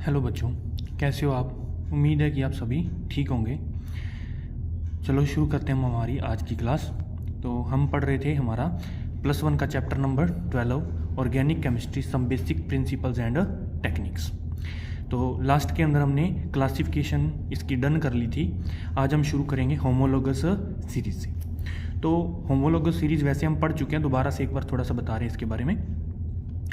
Hello बच्चों, कैसे हो आप। उम्मीद है कि आप सभी ठीक होंगे। चलो शुरू करते हैं हम हमारी आज की क्लास। तो हम पढ़ रहे थे हमारा +1 का chapter number 12 organic chemistry some basic principles and techniques. तो लास्ट के अंदर हमने क्लासिफिकेशन इसकी डन कर ली थी। आज हम शुरू करेंगे होमोलोगस सीरीज से। तो होमोलोगस सीरीज़ वैसे हम पढ़ चुके हैं, दोबारा से एक बार थोड़ा सा बता रहे हैं इसके बारे में।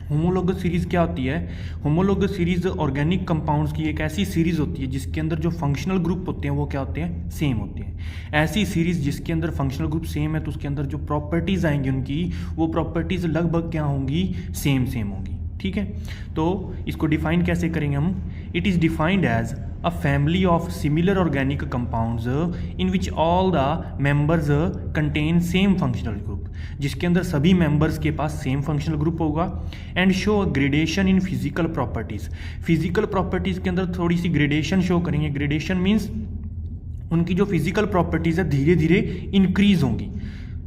होमोलोगस सीरीज़ क्या होती है? होमोलोगस सीरीज़ ऑर्गेनिक कंपाउंड्स की एक ऐसी सीरीज़ होती है जिसके अंदर जो फंक्शनल ग्रुप होते हैं वो क्या होते हैं? सेम होते हैं। ऐसी सीरीज़ जिसके अंदर फंक्शनल ग्रुप सेम है तो उसके अंदर जो प्रॉपर्टीज़ आएंगी उनकी, वो प्रॉपर्टीज़ लगभग क्या होंगी? सेम होंगी। ठीक है, तो इसको डिफाइन कैसे करेंगे हम? It is defined as a family of similar organic compounds in which all the members contain same functional group, जिसके अंदर सभी members के पास सेम फंक्शनल ग्रुप होगा। And show gradation in physical properties, physical properties के अंदर थोड़ी सी gradation show करेंगे। Gradation means उनकी जो फिजिकल प्रॉपर्टीज़ है धीरे धीरे इंक्रीज होंगी।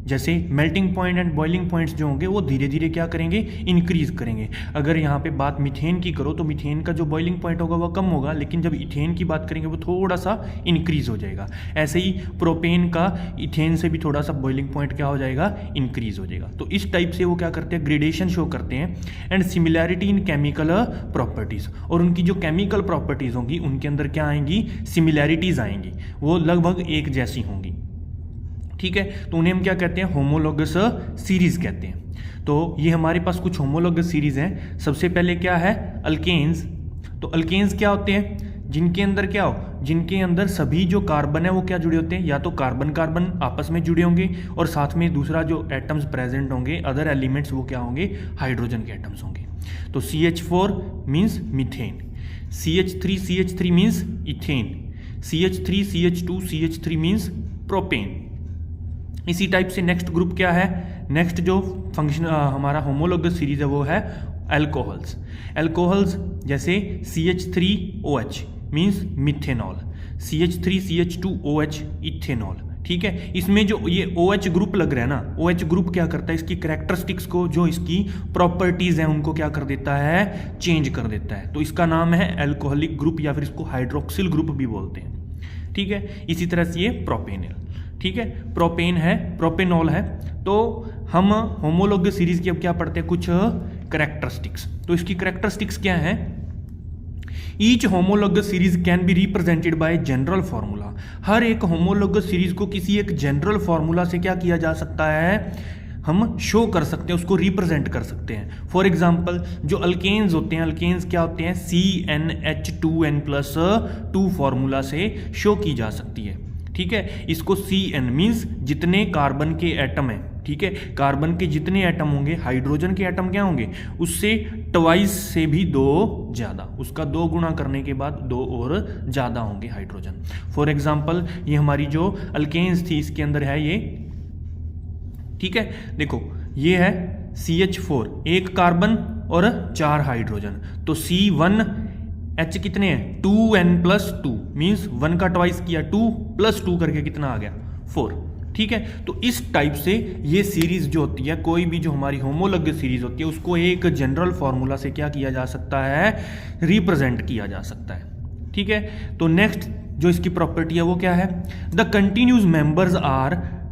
जैसे melting point and boiling points जो होंगे वो धीरे धीरे क्या करेंगे? इंक्रीज करेंगे। अगर यहाँ पे बात मीथेन की करो तो मीथेन का जो बॉइलिंग पॉइंट होगा वो कम होगा, लेकिन जब इथेन की बात करेंगे वो थोड़ा सा इंक्रीज हो जाएगा। ऐसे ही प्रोपेन का इथेन से भी थोड़ा सा बॉइलिंग पॉइंट क्या हो जाएगा? इंक्रीज हो जाएगा। तो इस टाइप से वो क्या करते हैं? ग्रेडेशन शो करते हैं। And similarity in chemical properties, और उनकी जो केमिकल प्रॉपर्टीज़ होंगी उनके अंदर क्या आएंगी? सिमिलैरिटीज़ आएंगी, वो लगभग एक जैसी होंगी। ठीक है, तो उन्हें हम क्या कहते हैं? होमोलोगस सीरीज कहते हैं। तो ये हमारे पास कुछ होमोलोगस सीरीज हैं। सबसे पहले क्या है? अल्केन्स। तो अल्केन्स क्या होते हैं? जिनके अंदर क्या हो? जिनके अंदर सभी जो कार्बन है वो क्या जुड़े होते हैं? या तो कार्बन कार्बन आपस में जुड़े होंगे और साथ में दूसरा जो एटम्स प्रेजेंट होंगे, अदर एलिमेंट्स, वो क्या होंगे? हाइड्रोजन के एटम्स होंगे। तो CH4 means methane, CH3 means ethane, CH3 means propane. इसी टाइप से नेक्स्ट ग्रुप क्या है? नेक्स्ट जो फंक्शन हमारा होमोलोगस सीरीज है वो है अल्कोहल्स। अल्कोहल्स जैसे CH3OH means methanol, CH3CH2OH ethanol. ठीक है, इसमें जो ये OH ग्रुप लग रहा है ना, OH ग्रुप क्या करता है? इसकी कैरेक्टरिस्टिक्स को, जो इसकी प्रॉपर्टीज हैं उनको क्या कर देता है? चेंज कर देता है। तो इसका नाम है अल्कोहलिक ग्रुप, या फिर इसको हाइड्रोक्सिल ग्रुप भी बोलते हैं। ठीक है, इसी तरह से ये प्रोपेनल। ठीक है, प्रोपेन है, प्रोपेनॉल है। तो हम होमोलोगस सीरीज की अब क्या पढ़ते हैं? कुछ कैरेक्टरिस्टिक्स। तो इसकी कैरेक्टरिस्टिक्स क्या है? Each homologous series can be represented by general formula. हर एक होमोलोगस सीरीज को किसी एक जनरल फार्मूला से क्या किया जा सकता है? हम शो कर सकते हैं, उसको रिप्रेजेंट कर सकते हैं। फॉर एग्जाम्पल जो अल्केन्स होते हैं, अल्केन्स क्या होते हैं? CnH2n+2 फार्मूला से शो की जा सकती है। ठीक है, इसको Cn मीन्स जितने कार्बन के एटम हैं, ठीक है, कार्बन के जितने एटम होंगे, हाइड्रोजन के एटम क्या होंगे? उससे ट्वाइस से भी 2 ज़्यादा, उसका 2 गुना करने के बाद 2 और ज़्यादा होंगे हाइड्रोजन। फॉर एग्जाम्पल ये हमारी जो अल्केन्स थी इसके अंदर है ये। ठीक है, देखो ये है CH4, 1 कार्बन और 4 हाइड्रोजन। तो C1H कितने हैं? 2n+2 मीन्स 1 का ट्वाइस किया, 2+2 करके कितना आ गया? 4। ठीक है, तो इस टाइप से ये सीरीज जो होती है, कोई भी जो हमारी होमोलोगस सीरीज होती है उसको एक जनरल फार्मूला से क्या किया जा सकता है? रिप्रेजेंट किया जा सकता है। ठीक है, तो नेक्स्ट जो इसकी प्रॉपर्टी है वो क्या है? The continuous members are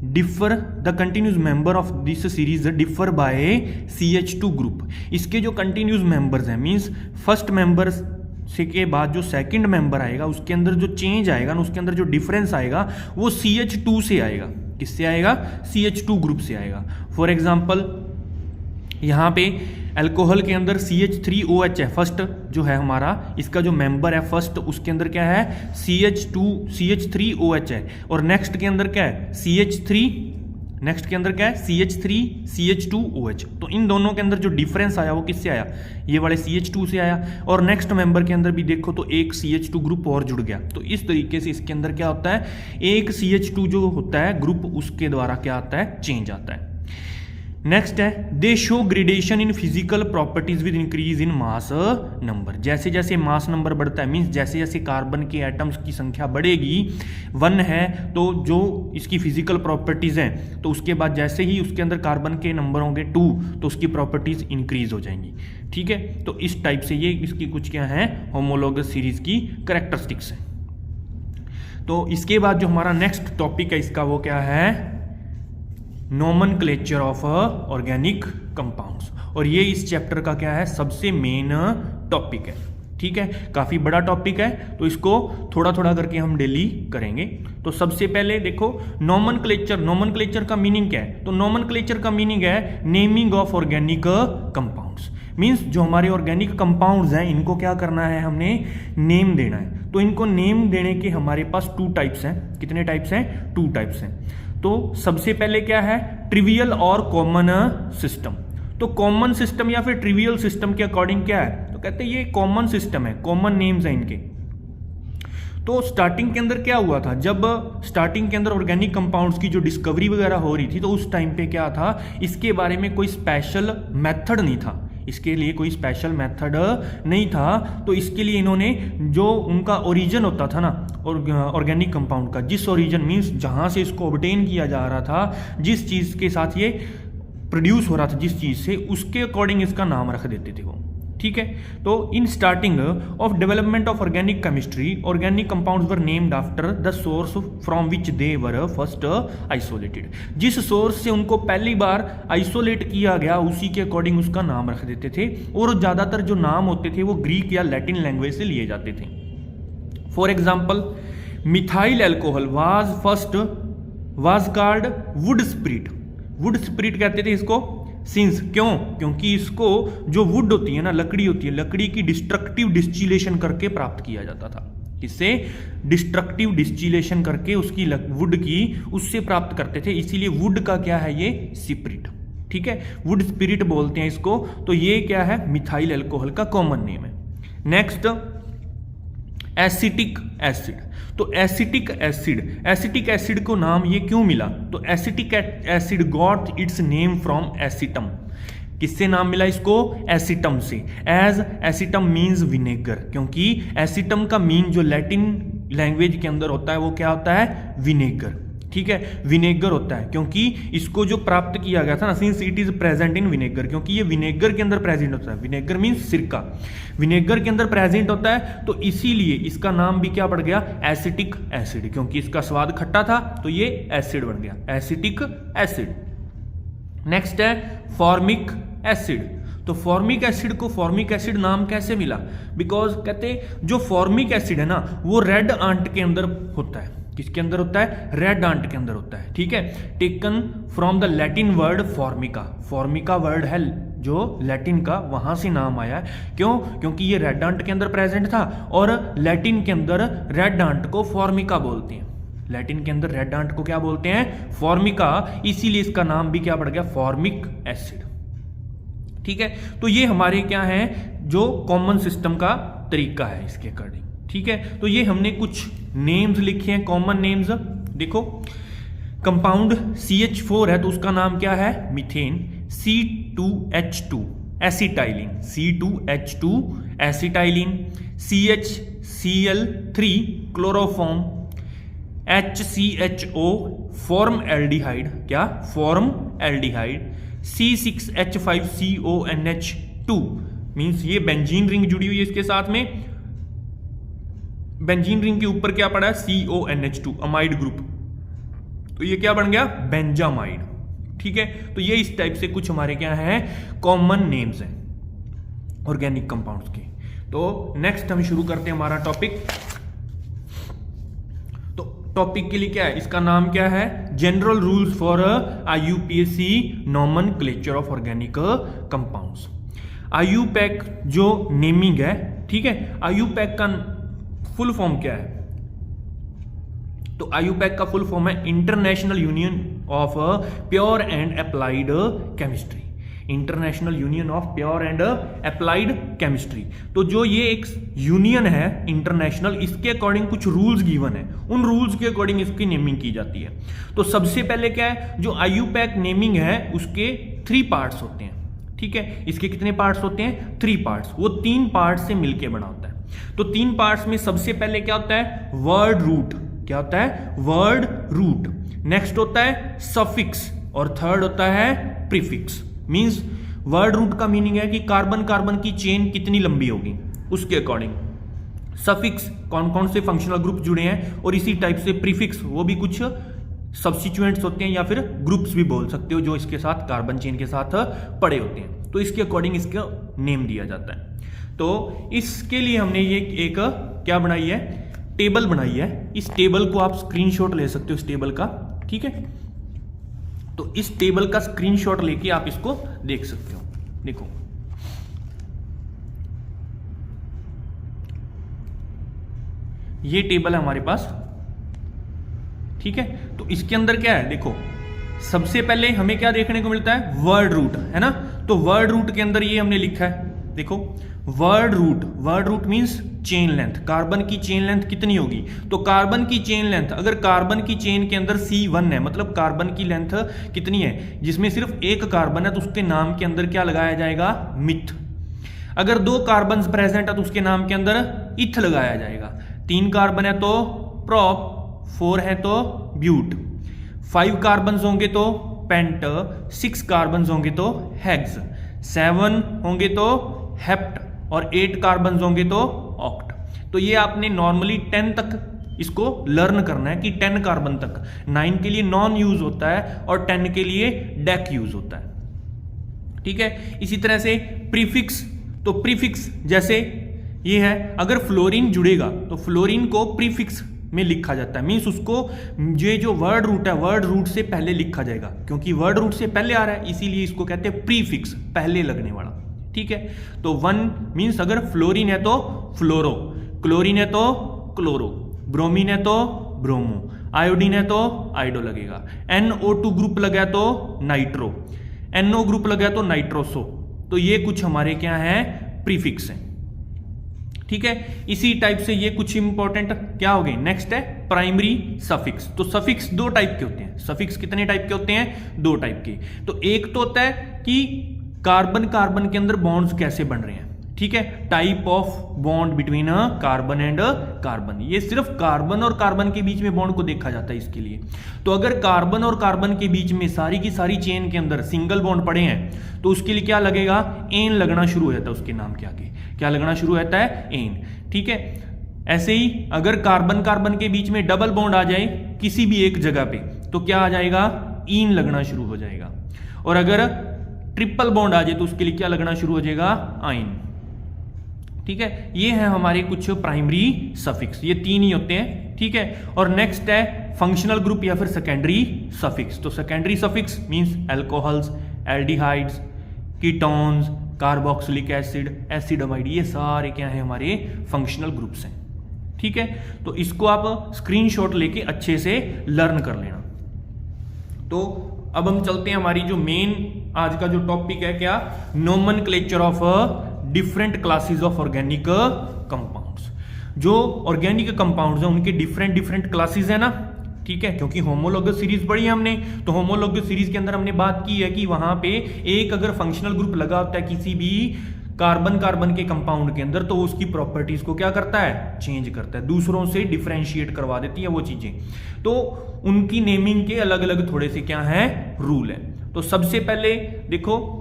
differ, the continuous member of this series differ by CH2 group. इसके जो कंटिन्यूस मेंबर्स हैं मीन्स फर्स्ट मेंबर से के बाद जो सेकंड मेंबर आएगा उसके अंदर जो चेंज आएगा ना, उसके अंदर जो डिफरेंस आएगा वो CH2 से आएगा। किससे आएगा? CH2 ग्रुप से आएगा। फॉर एग्जाम्पल यहाँ पे अल्कोहल के अंदर CH3OH है, फर्स्ट जो है हमारा, इसका जो मेंबर है फर्स्ट, उसके अंदर क्या है? CH3OH है। और नेक्स्ट के अंदर क्या है? नेक्स्ट के अंदर क्या है? CH3CH2OH। तो इन दोनों के अंदर जो डिफरेंस आया वो किससे आया? ये वाले CH2 से आया। और नेक्स्ट मेंबर के अंदर भी देखो तो एक CH2 ग्रुप और जुड़ गया। तो इस तरीके से इसके अंदर क्या होता है? एक CH2 जो होता है ग्रुप, उसके द्वारा क्या आता है? चेंज आता है। नेक्स्ट है दे show gradation in physical properties with increase in mass number. जैसे जैसे मास नंबर बढ़ता है, मीन्स जैसे जैसे कार्बन के एटम्स की संख्या बढ़ेगी, 1 है तो जो इसकी फिजिकल प्रॉपर्टीज हैं, तो उसके बाद जैसे ही उसके अंदर कार्बन के नंबर होंगे 2 तो उसकी प्रॉपर्टीज इंक्रीज हो जाएंगी। ठीक है, तो इस टाइप से ये इसकी कुछ क्या है होमोलॉगस सीरीज की कैरेक्टरिस्टिक्स है। तो इसके बाद जो हमारा नेक्स्ट टॉपिक है इसका वो क्या है, नोमेनक्लेचर ऑफ ऑर्गेनिक कंपाउंड्स, और ये इस चैप्टर का क्या है सबसे मेन टॉपिक है। ठीक है, काफी बड़ा टॉपिक है, तो इसको थोड़ा थोड़ा करके हम डेली करेंगे। तो सबसे पहले देखो नोमेनक्लेचर का मीनिंग क्या है, तो नोमेनक्लेचर का मीनिंग है naming of organic compounds. Means जो हमारे ऑर्गेनिक कंपाउंड्स हैं इनको क्या करना है, हमने नेम देना है। तो इनको नेम देने के हमारे पास 2 टाइप्स हैं। कितने टाइप्स हैं? 2 टाइप्स हैं। तो सबसे पहले क्या है, ट्रिवियल और कॉमन सिस्टम। तो कॉमन सिस्टम या फिर ट्रिवियल सिस्टम के अकॉर्डिंग क्या है, तो कहते हैं ये कॉमन सिस्टम है, कॉमन नेम्स हैं इनके। तो स्टार्टिंग के अंदर क्या हुआ था, जब स्टार्टिंग के अंदर ऑर्गेनिक कंपाउंड्स की जो डिस्कवरी वगैरह हो रही थी, तो उस टाइम पे क्या था, इसके बारे में कोई स्पेशल मेथड नहीं था, इसके लिए कोई स्पेशल मेथड नहीं था। तो इसके लिए इन्होंने जो उनका ओरिजिन होता था ना ऑर्गेनिक कंपाउंड का, जिस ओरिजिन मीन्स जहाँ से इसको ऑब्टेन किया जा रहा था, जिस चीज़ के साथ ये प्रोड्यूस हो रहा था, जिस चीज़ से, उसके अकॉर्डिंग इसका नाम रख देते थे वो। ठीक है, तो in starting of development of organic chemistry organic compounds were named after the source from which they were first isolated. जिस सोर्स से उनको पहली बार आइसोलेट किया गया उसी के अकॉर्डिंग उसका नाम रख देते थे, और ज़्यादातर जो नाम होते थे वो ग्रीक या लैटिन लैंग्वेज से लिए जाते थे। For example methyl alcohol was called would spirit. Would spirit कहते थे इसको, सिंस क्योंकि इसको जो वुड होती है ना, लकड़ी होती है, लकड़ी की डिस्ट्रक्टिव डिस्टिलेशन करके प्राप्त किया जाता था। इससे डिस्ट्रक्टिव डिस्टिलेशन करके उसकी वुड की उससे प्राप्त करते थे, इसीलिए वुड का क्या है ये स्पिरिट। ठीक है, वुड स्पिरिट बोलते हैं इसको। तो ये क्या है, मिथाइल एल्कोहल का कॉमन नेम है। Next acetic acid. तो एसिटिक एसिड को नाम ये क्यों मिला, तो acetic acid got its name from acetum. किससे नाम मिला इसको, एसिटम से। एज एसिटम मीन्स विनेगर, क्योंकि एसिटम का मीन जो लैटिन लैंग्वेज के अंदर होता है वो क्या होता है, विनेगर। ठीक है, विनेगर होता है, क्योंकि इसको जो प्राप्त किया गया था ना, since it is present in vinegar, क्योंकि ये विनेगर के अंदर प्रेजेंट होता है। विनेगर मीन्स सिरका, विनेगर के अंदर प्रेजेंट होता है, तो इसीलिए इसका नाम भी क्या पड़ गया, एसिटिक एसिड। क्योंकि इसका स्वाद खट्टा था तो ये एसिड बन गया, एसिटिक एसिड। नेक्स्ट है फॉर्मिक एसिड। तो फॉर्मिक एसिड को फॉर्मिक एसिड नाम कैसे मिला, बिकॉज कहते जो फॉर्मिक एसिड है ना वो रेड आंट के अंदर होता है। किसके अंदर होता है, रेड आंट के अंदर होता है। ठीक है, taken from the Latin word Formica. Formica word है जो लैटिन का, वहां से नाम आया है। क्यों, क्योंकि ये रेड आंट के अंदर प्रेजेंट था, और लैटिन के अंदर रेड आंट को फॉर्मिका बोलते हैं। लैटिन के अंदर रेड आंट को क्या बोलते हैं, फॉर्मिका, इसीलिए इसका नाम भी क्या पड़ गया, फॉर्मिक एसिड। ठीक है, तो ये हमारे क्या है जो कॉमन सिस्टम का तरीका है इसके अकॉर्डिंग। ठीक है, तो ये हमने कुछ नेम्स लिखे हैं, कॉमन नेम्स। देखो कंपाउंड CH4 है तो उसका नाम क्या है, methane. C2H2 acetylene, C2H2 acetylene. CHCl3 chloroform. HCHO form aldehyde, क्या फॉर्म एल्डिहाइड। C6H5CONH2 मीन्स ये बेंजीन रिंग जुड़ी हुई है इसके साथ में, बेंजीन रिंग के ऊपर क्या पड़ा है, CONH2 अमाइड ग्रुप, तो ये क्या बन गया, बेंजामाइड। ठीक है, तो ये इस टाइप से कुछ हमारे क्या है कॉमन नेम्स हैं ऑर्गेनिक कंपाउंड्स के। तो नेक्स्ट हम शुरू करते हैं हमारा टॉपिक। तो टॉपिक के लिए क्या है, इसका नाम क्या है, general rules for IUPAC nomenclature of organic compounds. IUPAC जो नेमिंग है, ठीक है, IUPAC का फुल फॉर्म क्या है, तो IUPAC का फुल फॉर्म है international union of pure and applied chemistry. International union of pure and applied chemistry. तो जो ये एक यूनियन है इंटरनेशनल, इसके अकॉर्डिंग कुछ रूल्स गिवन है, उन रूल्स के अकॉर्डिंग इसकी नेमिंग की जाती है। तो सबसे पहले क्या है, जो IUPAC नेमिंग है उसके 3 पार्ट्स होते हैं, ठीक है। इसके कितने पार्ट्स होते हैं? 3 पार्ट्स। वो 3 पार्ट्स से मिलके बना होता है। तो 3 पार्ट्स में सबसे पहले क्या होता है? Word root. क्या होता है? Word root. नेक्स्ट होता है सफिक्स और थर्ड होता है प्रीफिक्स। मींस वर्ड रूट का मीनिंग है कि कार्बन कार्बन की चेन कितनी लंबी होगी, उसके अकॉर्डिंग। सफिक्स कौन कौन से फंक्शनल ग्रुप जुड़े हैं, और इसी टाइप से प्रीफिक्स वो भी कुछ सब्स्टिट्यूएंट्स होते हैं या फिर ग्रुप्स भी बोल सकते हो जो इसके साथ कार्बन चेन के साथ पड़े होते हैं। तो इसके अकॉर्डिंग इसका नेम दिया जाता है। तो इसके लिए हमने ये एक क्या बनाई है? टेबल बनाई है। इस टेबल को आप स्क्रीनशॉट ले सकते हो इस टेबल का, ठीक है। तो इस टेबल का स्क्रीनशॉट लेके आप इसको देख सकते हो। देखो ये टेबल है हमारे पास, ठीक है। तो इसके अंदर क्या है? देखो सबसे पहले हमें क्या देखने को मिलता है? वर्ड रूट, है ना। तो वर्ड रूट के अंदर ये हमने लिखा है, देखो word root. Word root means chain length. Carbon की चेन लेंथ कितनी होगी? तो कार्बन की चेन लेंथ, अगर कार्बन की चेन के अंदर C1 है, मतलब कार्बन की लेंथ कितनी है, जिसमें सिर्फ एक कार्बन है, तो उसके नाम के अंदर क्या लगाया जाएगा? मिथ। अगर 2 कार्बन प्रेजेंट है तो उसके नाम के अंदर इथ लगाया जाएगा। 3 कार्बन है तो प्रोप, 4 है तो ब्यूट, 5 कार्बन होंगे तो पेंट, 6 कार्बन होंगे तो हेक्स, 7 होंगे तो हेप्ट और 8 कार्बन होंगे तो ऑक्ट। तो ये आपने नॉर्मली 10 तक इसको लर्न करना है कि 10 कार्बन तक। 9 के लिए नॉन यूज होता है और 10 के लिए डेक यूज होता है, ठीक है। इसी तरह से प्रीफिक्स, तो प्रीफिक्स जैसे ये है, अगर फ्लोरीन जुड़ेगा तो फ्लोरीन को प्रीफिक्स में लिखा जाता है। मींस उसको ये जो वर्ड रूट है, वर्ड रूट से पहले लिखा जाएगा, क्योंकि वर्ड रूट से पहले आ रहा है, इसीलिए इसको कहते हैं प्रीफिक्स, पहले लगने वाला, ठीक है। तो 1 मींस अगर फ्लोरीन है तो फ्लोरो, क्लोरीन है तो क्लोरो, ब्रोमीन है तो ब्रोमो, आयोडीन है तो आइडो लगेगा, NO2 ग्रुप लगा तो नाइट्रो, NO ग्रुप लगा तो नाइट्रोसो। तो ये कुछ हमारे क्या है? प्रीफिक्स हैं, ठीक है। इसी टाइप से ये कुछ इंपॉर्टेंट क्या हो गए? नेक्स्ट है प्राइमरी सफिक्स। तो सफिक्स 2 टाइप के होते हैं। सफिक्स कितने टाइप के होते हैं? 2 टाइप के। तो एक तो होता है कि कार्बन कार्बन के अंदर बॉन्ड्स कैसे बन रहे हैं, ठीक है। Type of bond between carbon and carbon. ये सिर्फ कार्बन और कार्बन के बीच में बॉन्ड को देखा जाता है इसके लिए। तो अगर कार्बन और कार्बन के बीच में सारी की सारी चेन के अंदर सिंगल बॉन्ड पड़े हैं तो उसके लिए क्या लगेगा? एन लगना शुरू हो जाता है उसके नाम के आगे। क्या लगना शुरू होता है? एन, ठीक है। ऐसे ही अगर कार्बन कार्बन के बीच में डबल बॉन्ड आ जाए किसी भी एक जगह पे तो क्या आ जाएगा? ईन लगना शुरू हो जाएगा। और अगर ट्रिपल बॉन्ड आ जाए तो उसके लिए क्या लगना शुरू हो जाएगा? आइन, ठीक है। ये है हमारे कुछ प्राइमरी सफिक्स, ये 3 ही होते हैं, ठीक है। और नेक्स्ट है फंक्शनल ग्रुप या फिर सेकेंडरी सफिक्स। तो secondary suffix means alcohols, aldehydes, ketones, carboxylic acid, acid amide, ये सारे क्या है? हमारे फंक्शनल ग्रुप्स हैं, ठीक है। तो इसको आप स्क्रीनशॉट लेके अच्छे से लर्न कर लेना। तो अब हम चलते हैं हमारी जो मेन आज का जो टॉपिक है, क्या? Nomenclature of different classes of organic compounds. जो ऑर्गेनिक कंपाउंड्स हैं उनके डिफरेंट डिफरेंट क्लासेस है ना, ठीक है। क्योंकि होमोलोगस सीरीज पढ़ी है हमने, तो होमोलोगस सीरीज के अंदर हमने बात की है कि वहां पे एक अगर फंक्शनल ग्रुप लगा होता है किसी भी कार्बन कार्बन के कंपाउंड के अंदर, तो उसकी प्रॉपर्टीज को क्या करता है? चेंज करता है, दूसरों से डिफरेंशिएट करवा देती है वो चीजें। तो उनकी नेमिंग के अलग अलग थोड़े से क्या है? रूल है। तो सबसे पहले देखो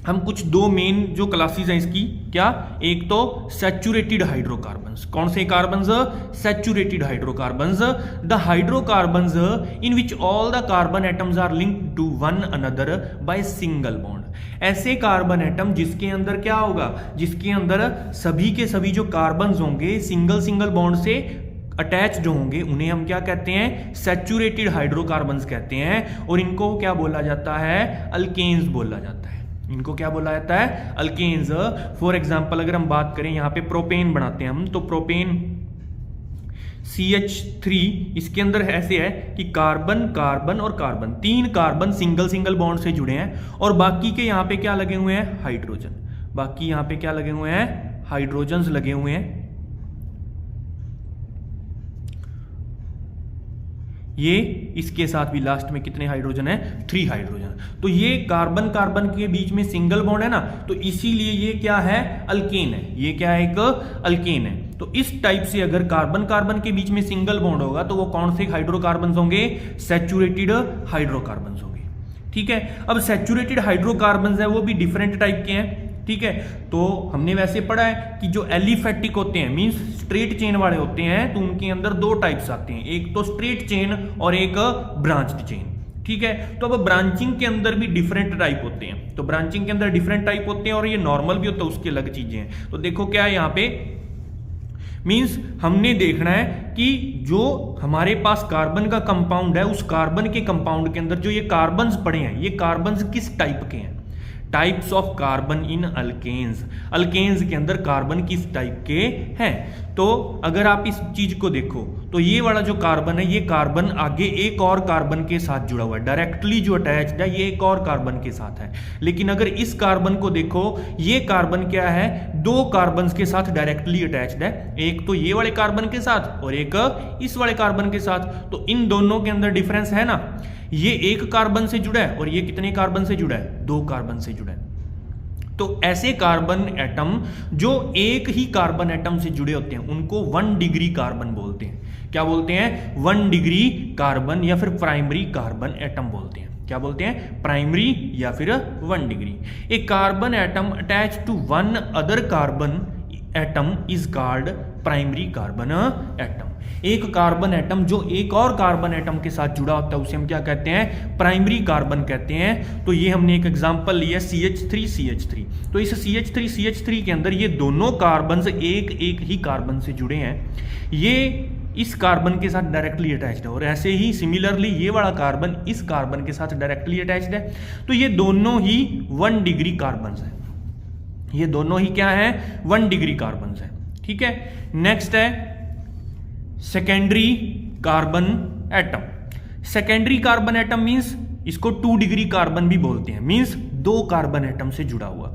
हम कुछ 2 मेन जो क्लासेस हैं इसकी, क्या? एक तो सैचुरेटेड हाइड्रोकार्बन्स। कौन से carbons? Saturated hydrocarbons. The hydrocarbons in which all the carbon atoms are linked to one another by single bond. ऐसे कार्बन एटम जिसके अंदर क्या होगा? जिसके अंदर सभी के सभी जो कार्बन्स होंगे सिंगल सिंगल बॉन्ड से अटैच जो होंगे उन्हें हम क्या कहते हैं? सैचुरेटेड हाइड्रोकार्बन्स कहते हैं। और इनको क्या बोला जाता है? अल्केन्स बोला जाता है। इनको क्या बोला जाता है? अल्केन्स। फॉर एग्जांपल अगर हम बात करें, यहां पे प्रोपेन बनाते हैं हम, तो प्रोपेन CH3, इसके अंदर ऐसे है कि कार्बन कार्बन और carbon, 3 carbon single single bond से जुड़े हैं और बाकी के यहां पे क्या लगे हुए हैं? हाइड्रोजन। बाकी यहां पे क्या लगे हुए हैं? हाइड्रोजन्स लगे हुए हैं। ये इसके साथ भी लास्ट में कितने हाइड्रोजन है, 3 हाइड्रोजन। तो ये कार्बन कार्बन के बीच में सिंगल बॉन्ड है ना, तो इसीलिए ये क्या है, अल्केन है। ये क्या है, एक अल्केन है। तो इस टाइप से अगर कार्बन कार्बन के बीच में सिंगल बॉन्ड होगा तो वो कौन से हाइड्रोकार्बन्स होंगे, सैचुरेटेड हाइड्रोकार्बन्स होंगे। ठीक है, अब सैचुरेटेड हाइड्रोकार्बन्स है वो भी डिफरेंट टाइप के हैं। ठीक है, तो हमने वैसे पढ़ा है कि जो एलिफेटिक होते हैं मींस स्ट्रेट चेन वाले होते हैं, तो उनके अंदर 2 टाइप्स आते हैं, एक तो स्ट्रेट चेन और एक ब्रांच्ड चेन। ठीक है, तो अब ब्रांचिंग के अंदर भी डिफरेंट टाइप होते हैं। तो ब्रांचिंग के अंदर डिफरेंट टाइप होते हैं और ये नॉर्मल भी होता है, उसकी अलग चीजें हैं। तो देखो क्या है यहाँ पे, मींस हमने देखना है कि जो हमारे पास कार्बन का कंपाउंड है, उस कार्बन के कंपाउंड के अंदर जो ये कार्बन्स पड़े हैं, ये कार्बन्स किस टाइप के हैं। Types of carbon in alkanes, alkanes के अंदर कार्बन किस टाइप के हैं। तो अगर आप इस चीज को देखो तो ये वाला जो कार्बन है, ये कार्बन आगे एक और कार्बन के साथ जुड़ा हुआ है, डायरेक्टली जो अटैच्ड है ये एक और कार्बन के साथ है। लेकिन अगर इस कार्बन को देखो, ये कार्बन क्या है, 2 कार्बन के साथ डायरेक्टली अटैच्ड है, एक तो ये वाले कार्बन के साथ और एक इस वाले कार्बन के साथ। तो इन दोनों के अंदर डिफरेंस है ना, ये एक कार्बन से जुड़ा है और ये कितने कार्बन से जुड़ा है, 2 कार्बन से जुड़ा है। तो ऐसे कार्बन एटम जो एक ही कार्बन एटम से जुड़े होते हैं उनको 1 डिग्री कार्बन बोलते हैं। क्या बोलते हैं, 1 डिग्री कार्बन या फिर प्राइमरी कार्बन एटम बोलते हैं। क्या बोलते हैं, प्राइमरी या फिर 1 degree. A carbon atom attach to 1 other carbon atom is called primary carbon atom. एक कार्बन एटम जो एक और कार्बन एटम के साथ जुड़ा होता है उसे हम क्या कहते हैं, प्राइमरी कार्बन कहते हैं। तो ये हमने एक एग्जांपल लिया CH3CH3। तो इस CH3CH3 के अंदर ये दोनों कार्बन एक ही कार्बन से जुड़े हैं, ये इस कार्बन के साथ डायरेक्टली अटैच्ड है और ऐसे ही सिमिलरली ये वाला कार्बन इस कार्बन के साथ डायरेक्टली अटैच्ड है। तो ये दोनों ही 1 डिग्री कार्बन है, ये दोनों ही क्या है, 1 डिग्री कार्बन है। ठीक है, नेक्स्ट है secondary carbon atom. Secondary carbon atom means इसको 2 डिग्री कार्बन भी बोलते हैं, मींस 2 कार्बन एटम से जुड़ा हुआ।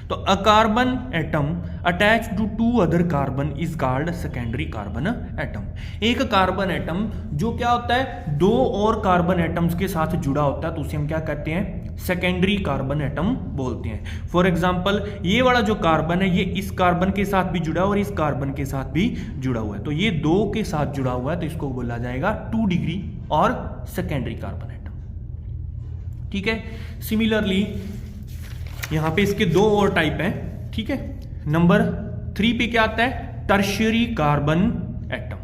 तो a carbon atom attach to 2 other carbon is called secondary carbon atom. एक कार्बन एटम जो क्या होता है, 2 और कार्बन एटम्स के साथ जुड़ा होता है, तो उसे हम क्या कहते हैं, सेकेंडरी कार्बन एटम बोलते हैं। फॉर एग्जाम्पल ये वाला जो कार्बन है ये इस कार्बन के साथ भी जुड़ा है और इस कार्बन के साथ भी जुड़ा हुआ है, तो ये 2 के साथ जुड़ा हुआ है, तो इसको बोला जाएगा 2 डिग्री और सेकेंडरी कार्बन एटम। ठीक है, सिमिलरली यहां पे इसके 2 और टाइप हैं। ठीक है, नंबर 3 पे क्या आता है, टर्शियरी कार्बन एटम।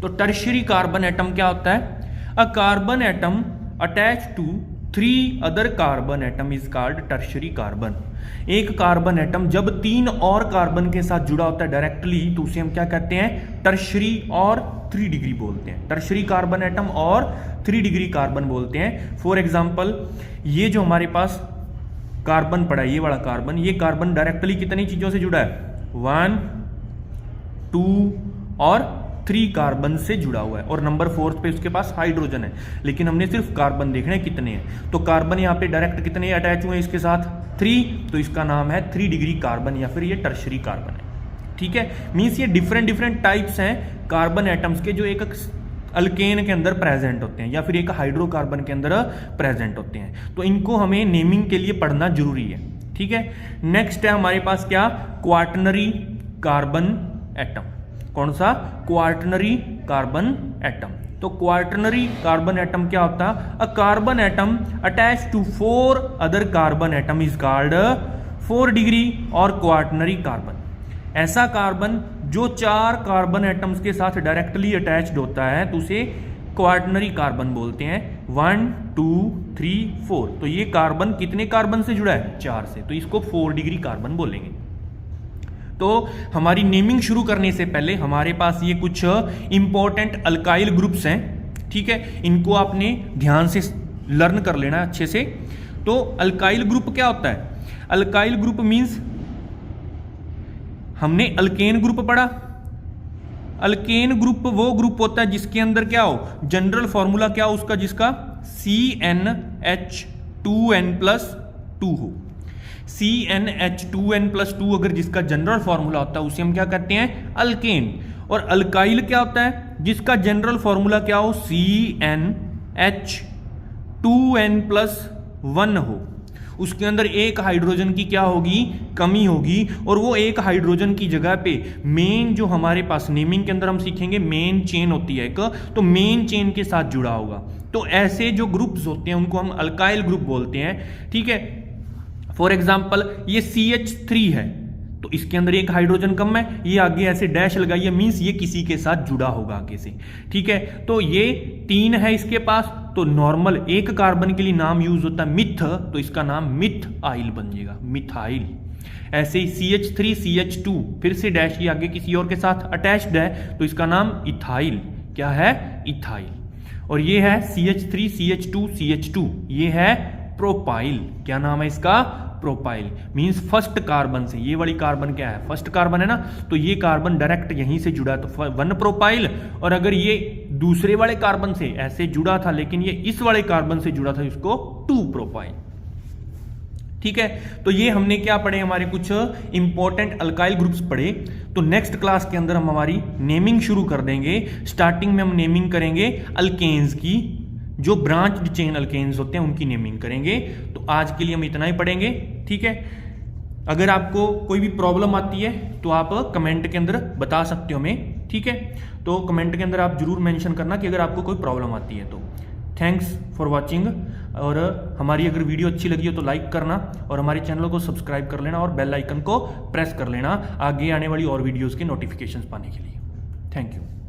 तो टर्शियरी कार्बन एटम क्या होता है, a carbon atom attach to 3 other carbon atom is called tertiary carbon. एक कार्बन एटम जब 3 और कार्बन के साथ जुड़ा होता है डायरेक्टली, तो उसे हम क्या कहते हैं, टर्शियरी और 3 डिग्री बोलते हैं। टर्शियरी कार्बन एटम और 3 डिग्री कार्बन बोलते हैं। फॉर एग्जाम्पल ये जो हमारे पास कार्बन पड़ा है, ये वाला कार्बन, ये कार्बन डायरेक्टली कितनी चीजों से जुड़ा है, 1, 2 और 3 कार्बन से जुड़ा हुआ है और नंबर 4 पे उसके पास हाइड्रोजन है। लेकिन हमने सिर्फ कार्बन देखने कितने हैं, तो कार्बन यहाँ पे डायरेक्ट कितने अटैच हुए हैं इसके साथ, 3, तो इसका नाम है 3 डिग्री कार्बन या फिर ये टर्शियरी कार्बन है। ठीक है, मीन्स ये डिफरेंट टाइप्स हैं कार्बन एटम्स के जो एक अल्केन के अंदर प्रेजेंट होते हैं या फिर एक हाइड्रोकार्बन के अंदर प्रेजेंट होते हैं। तो इनको हमें नेमिंग के लिए पढ़ना जरूरी है। ठीक है, नेक्स्ट है हमारे पास क्या, क्वाटर्नरी कार्बन एटम। कौन सा, क्वाटर्नरी कार्बन एटम। तो क्वाटर्नरी कार्बन एटम क्या होता है, a carbon atom attach to 4 other carbon atom is called 4 degree और क्वाटर्नरी कार्बन। ऐसा कार्बन जो 4 कार्बन एटम्स के साथ डायरेक्टली अटैच्ड होता है तो उसे क्वाटर्नरी कार्बन बोलते हैं। 1, 2, 3, 4, तो ये कार्बन कितने कार्बन से जुड़ा है, 4 से, तो इसको 4 डिग्री कार्बन बोलेंगे। तो हमारी नेमिंग शुरू करने से पहले हमारे पास ये कुछ इंपॉर्टेंट अल्काइल ग्रुप्स हैं। ठीक है, इनको आपने ध्यान से लर्न कर लेना अच्छे से। तो अल्काइल ग्रुप क्या होता है, अल्काइल ग्रुप मींस हमने अल्केन ग्रुप पढ़ा। अल्केन ग्रुप वो ग्रुप होता है जिसके अंदर क्या हो, जनरल फॉर्मूला क्या हो उसका, जिसका CnH2n+2 हो। CnH2n+2 अगर जिसका जनरल फॉर्मूला होता है उसे हम क्या कहते हैं, अल्केन। और अल्काइल क्या होता है, जिसका जनरल फॉर्मूला क्या हो, CnH2n+1 हो, उसके अंदर एक हाइड्रोजन की क्या होगी, कमी होगी, और वो एक हाइड्रोजन की जगह पे मेन जो हमारे पास नेमिंग के अंदर हम सीखेंगे मेन चेन होती है एक, तो मेन चेन के साथ जुड़ा होगा। तो ऐसे जो ग्रुप्स होते हैं उनको हम अल्काइल ग्रुप बोलते हैं, ठीक है। फॉर एग्जाम्पल ये CH3 है, तो इसके अंदर एक हाइड्रोजन कम है, ये आगे ऐसे डैश लगाइए, मींस ये किसी के साथ जुड़ा होगा आगे से, ठीक है। तो ये 3 है इसके पास, तो नॉर्मल एक कार्बन के लिए नाम यूज होता है मिथ, तो इसका नाम मिथाइल बन जाएगा, मिथाइल। ऐसे ही CH3 CH2 फिर से डैश, ये आगे किसी और के साथ अटैच्ड है, तो इसका नाम इथाइल, क्या है, इथाइल। और ये है CH3 CH2 CH2, ये है प्रोपाइल, क्या नाम है इसका, प्रोपाइल। मींस फर्स्ट कार्बन से, ये वाली कार्बन क्या है, फर्स्ट कार्बन है ना, तो ये कार्बन डायरेक्ट यहीं से जुड़ा, तो 1 प्रोपाइल। और अगर ये दूसरे वाले कार्बन से ऐसे जुड़ा था, लेकिन ये इस वाले कार्बन से जुड़ा था, इसको 2 प्रोपाइल, ठीक है। तो ये हमने क्या पढ़े, हमारे कुछ इंपॉर्टेंट अल्काइल ग्रुप्स पढ़े। तो नेक्स्ट क्लास के अंदर हम हमारी नेमिंग शुरू कर देंगे। स्टार्टिंग में हम नेमिंग करेंगे अल्केन्स की, जो ब्रांच चेन अल्केन्स होते हैं उनकी नेमिंग करेंगे। तो आज के लिए हम इतना ही पढ़ेंगे, ठीक है। अगर आपको कोई भी प्रॉब्लम आती है तो आप कमेंट के अंदर बता सकते हो हमें, ठीक है। तो कमेंट के अंदर आप जरूर मेंशन करना कि अगर आपको कोई प्रॉब्लम आती है तो। थैंक्स फॉर वॉचिंग, और हमारी अगर वीडियो अच्छी लगी हो तो लाइक करना, और हमारे चैनल को सब्सक्राइब कर लेना, और बेल आइकन को प्रेस कर लेना आगे आने वाली और वीडियोज़ के नोटिफिकेशंस पाने के लिए। Thank you.